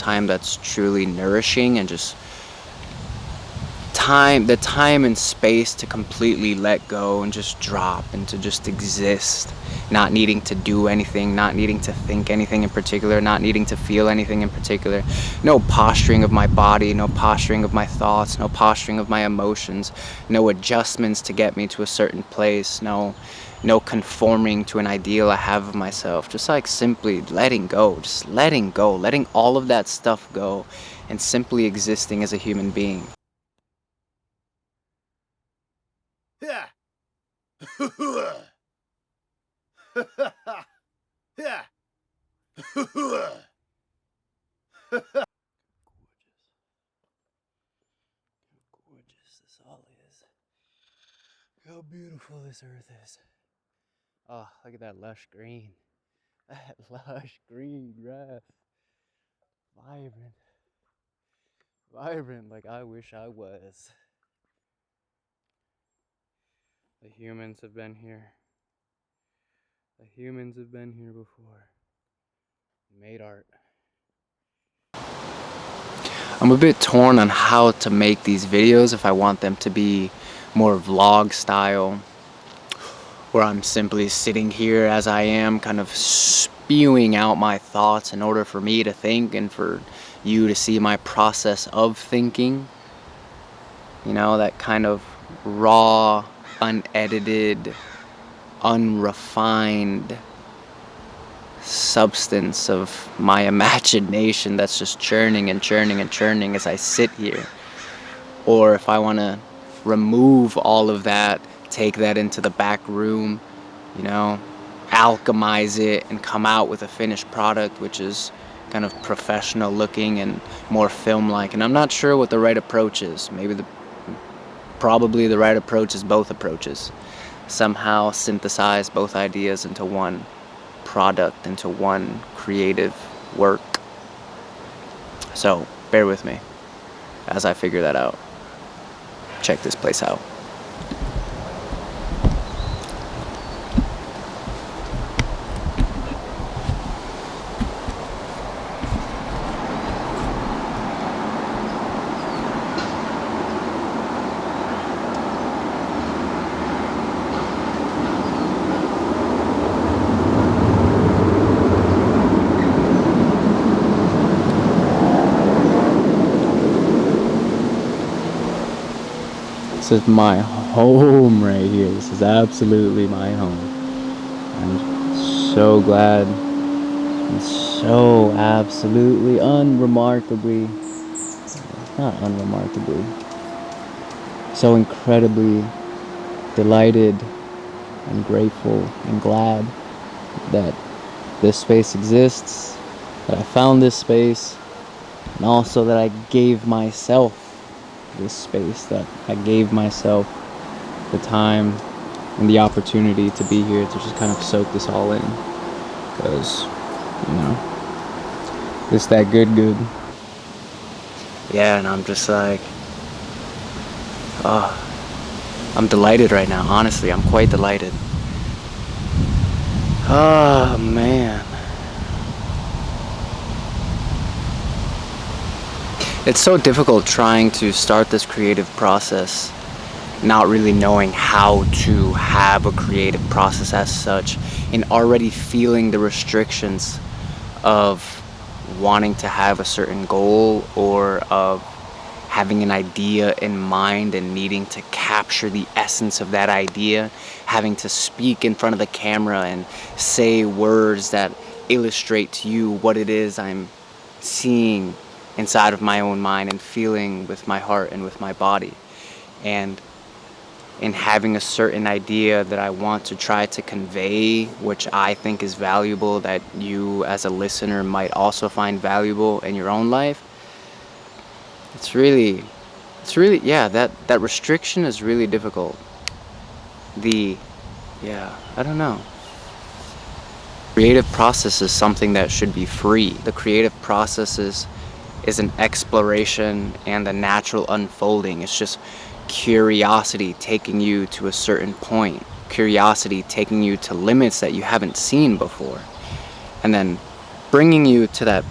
time that's truly nourishing, and just the time and space to completely let go and just drop and to just exist, not needing to do anything, not needing to think anything in particular, not needing to feel anything in particular. No posturing of my body, no posturing of my thoughts, no posturing of my emotions, no adjustments to get me to a certain place, no conforming to an ideal I have of myself. Just like simply letting go, just letting go, letting all of that stuff go, and simply existing as a human being. Yeah. Yeah. Gorgeous this all is. How beautiful this earth is. Oh, look at that lush green. That lush green grass. Vibrant. Vibrant like I wish I was. The humans have been here. The humans have been here before. Made art. I'm a bit torn on how to make these videos, if I want them to be more vlog style, where I'm simply sitting here as I am, kind of spewing out my thoughts in order for me to think and for you to see my process of thinking. You know, that kind of raw, unedited, unrefined substance of my imagination that's just churning and churning and churning as I sit here. Or if I want to remove all of that, take that into the back room, you know, alchemize it and come out with a finished product which is kind of professional looking and more film-like. And I'm not sure what the right approach is. Probably the right approach is both approaches. Somehow synthesize both ideas into one product, into one creative work. So bear with me as I figure that out. Check this place out. This is my home right here. This is absolutely my home. I'm so glad and so absolutely unremarkably, not unremarkably, so incredibly delighted and grateful and glad that this space exists, that I found this space, and also that I gave myself this space, that I gave myself the time and the opportunity to be here to just kind of soak this all in, because, you know, it's that good. Yeah, and I'm just like, oh, I'm delighted right now. Honestly, I'm quite delighted. Oh man, it's so difficult trying to start this creative process, not really knowing how to have a creative process as such, and already feeling the restrictions of wanting to have a certain goal, or of having an idea in mind and needing to capture the essence of that idea, having to speak in front of the camera and say words that illustrate to you what it is I'm seeing inside of my own mind and feeling with my heart and with my body. And in having a certain idea that I want to try to convey, which I think is valuable, that you as a listener might also find valuable in your own life. It's really, yeah, that restriction is really difficult. Yeah, I don't know. Creative process is something that should be free. The creative process is an exploration and a natural unfolding. It's just curiosity taking you to a certain point, curiosity taking you to limits that you haven't seen before, and then bringing you to that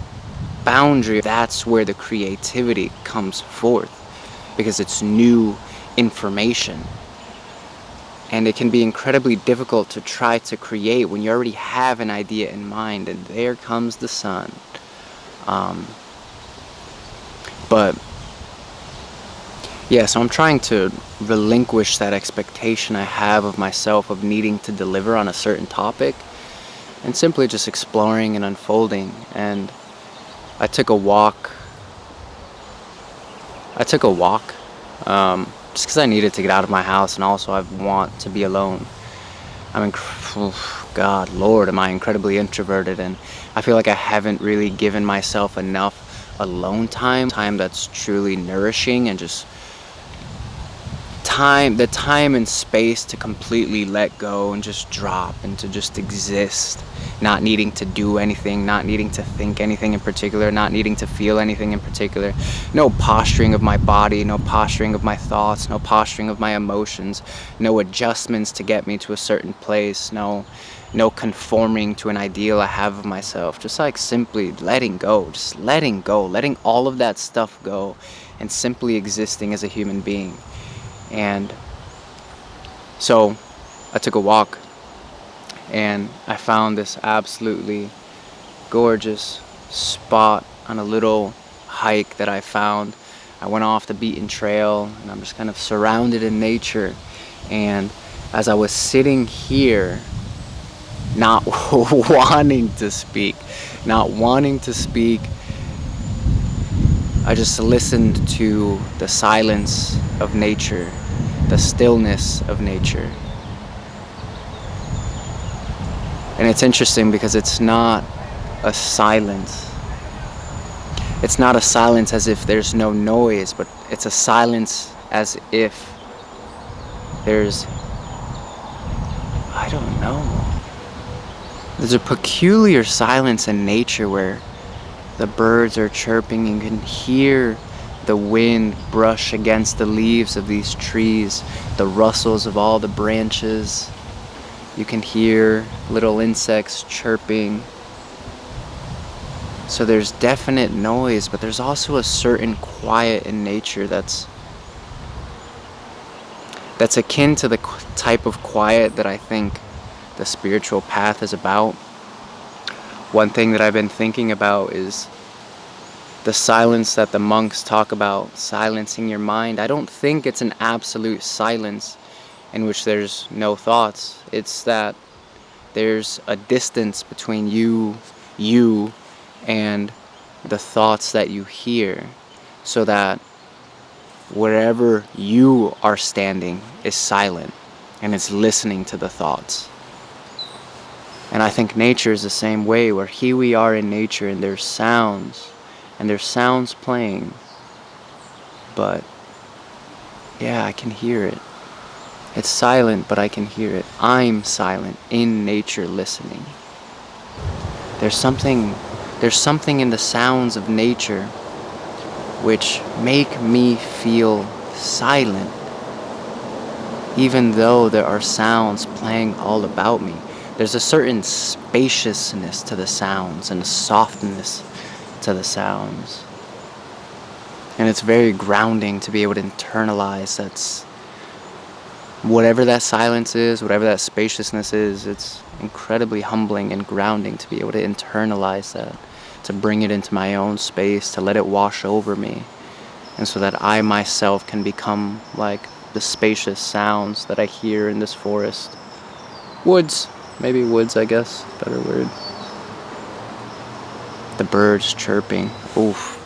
boundary, that's where the creativity comes forth, because it's new information. And it can be incredibly difficult to try to create when you already have an idea in mind, and there comes the sun. Um, but yeah, so I'm trying to relinquish that expectation I have of myself of needing to deliver on a certain topic, and simply just exploring and unfolding. And I took a walk. I took a walk just because I needed to get out of my house, and also I want to be alone. God, Lord, am I incredibly introverted, and I feel like I haven't really given myself enough alone time that's truly nourishing, and just the time and space to completely let go and just drop and to just exist, not needing to do anything, not needing to think anything in particular, not needing to feel anything in particular. No posturing of my body, no posturing of my thoughts, no posturing of my emotions, no adjustments to get me to a certain place, no conforming to an ideal I have of myself. Just like simply letting go, just letting go, letting all of that stuff go, and simply existing as a human being. And so I took a walk, and I found this absolutely gorgeous spot on a little hike that I found. I went off the beaten trail, and I'm just kind of surrounded in nature. And as I was sitting here, not wanting to speak, I just listened to the silence of nature, the stillness of nature. And it's interesting because it's not a silence. It's not a silence as if there's no noise, but it's a silence as if there's, I don't know. There's a peculiar silence in nature where the birds are chirping. You can hear the wind brush against the leaves of these trees, the rustles of all the branches. You can hear little insects chirping. So there's definite noise, but there's also a certain quiet in nature that's akin to the type of quiet that I think the spiritual path is about. One thing that I've been thinking about is the silence that the monks talk about, silencing your mind. I don't think it's an absolute silence in which there's no thoughts. It's that there's a distance between you and the thoughts that you hear, so that wherever you are standing is silent and it's listening to the thoughts. And I think nature is the same way, where here we are in nature and there's sounds playing, but yeah, I can hear it. It's silent, but I can hear it. I'm silent in nature listening. There's something in the sounds of nature which make me feel silent, even though there are sounds playing all about me. There's a certain spaciousness to the sounds and a softness to the sounds. And it's very grounding to be able to internalize that's whatever that silence is, whatever that spaciousness is. It's incredibly humbling and grounding to be able to internalize that, to bring it into my own space, to let it wash over me, and so that I myself can become like the spacious sounds that I hear in this forest. Woods, maybe woods, I guess, better word. The birds chirping. Oof,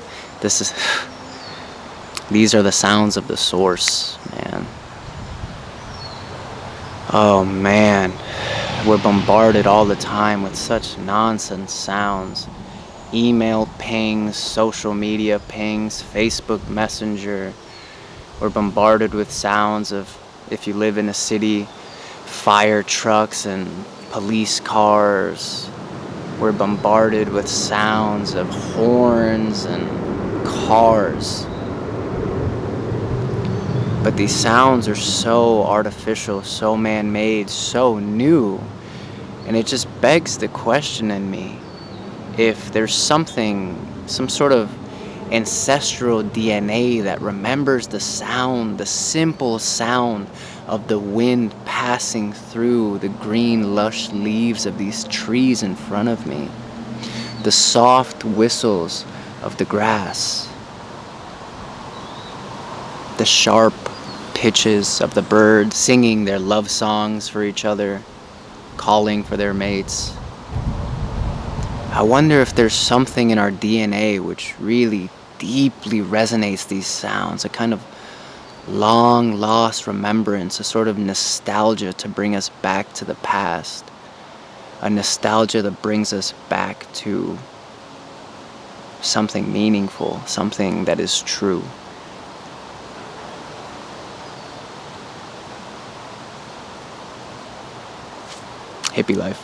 these are the sounds of the source, man. Oh man, we're bombarded all the time with such nonsense sounds. Email pings, social media pings, Facebook Messenger. We're bombarded with sounds of, if you live in a city, fire trucks and police cars. We're bombarded with sounds of horns and cars. But these sounds are so artificial, so man-made, so new. And it just begs the question in me, if there's something some sort of ancestral DNA that remembers the sound, the simple sound of the wind passing through the green, lush leaves of these trees in front of me, the soft whistles of the grass, the sharp pitches of the birds singing their love songs for each other, calling for their mates. I wonder if there's something in our DNA which really deeply resonates these sounds, a kind of long lost remembrance, a sort of nostalgia to bring us back to the past, a nostalgia that brings us back to something meaningful, something that is true. Hippie life.